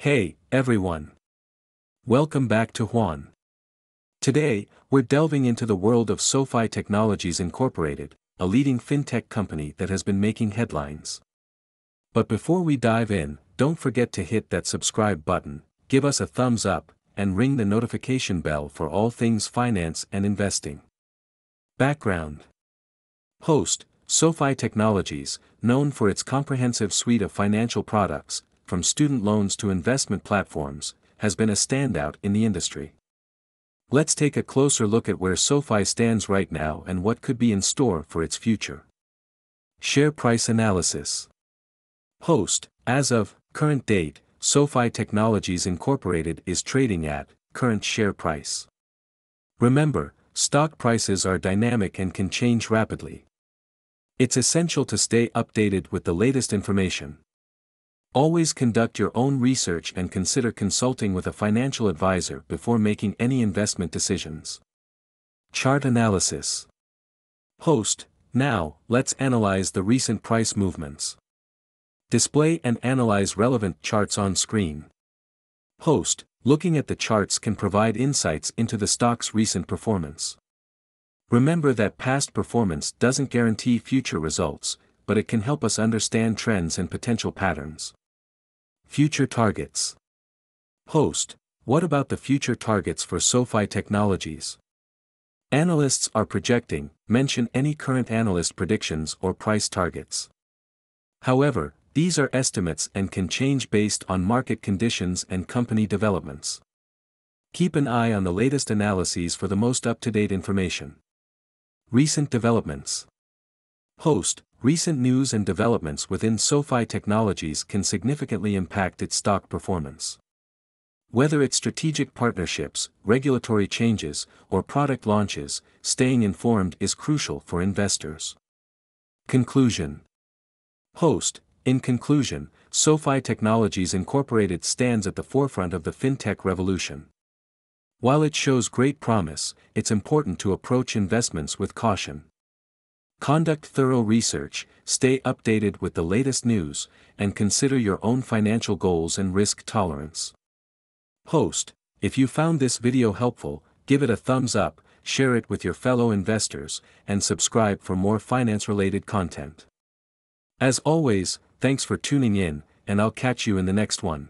Hey, everyone. Welcome back to Juan. Today, we're delving into the world of SoFi Technologies Incorporated, a leading fintech company that has been making headlines. But before we dive in, don't forget to hit that subscribe button, give us a thumbs up, and ring the notification bell for all things finance and investing. Background: Host, SoFi Technologies, known for its comprehensive suite of financial products, from student loans to investment platforms, has been a standout in the industry. Let's take a closer look at where SoFi stands right now and what could be in store for its future. Share price analysis. Host, as of current date, SoFi Technologies Incorporated is trading at current share price. Remember, stock prices are dynamic and can change rapidly. It's essential to stay updated with the latest information. Always conduct your own research and consider consulting with a financial advisor before making any investment decisions. Chart analysis. Host, now, let's analyze the recent price movements. Display and analyze relevant charts on screen. Host, looking at the charts can provide insights into the stock's recent performance. Remember that past performance doesn't guarantee future results, but it can help us understand trends and potential patterns. Future targets. Host, what about the future targets for SoFi Technologies? Analysts are projecting, mention any current analyst predictions or price targets. However, these are estimates and can change based on market conditions and company developments. Keep an eye on the latest analyses for the most up-to-date information. Recent developments. Host, recent news and developments within SoFi Technologies can significantly impact its stock performance. Whether it's strategic partnerships, regulatory changes, or product launches, staying informed is crucial for investors. Conclusion. Host, in conclusion, SoFi Technologies Incorporated stands at the forefront of the fintech revolution. While it shows great promise, it's important to approach investments with caution. Conduct thorough research, stay updated with the latest news, and consider your own financial goals and risk tolerance. Host, if you found this video helpful, give it a thumbs up, share it with your fellow investors, and subscribe for more finance-related content. As always, thanks for tuning in, and I'll catch you in the next one.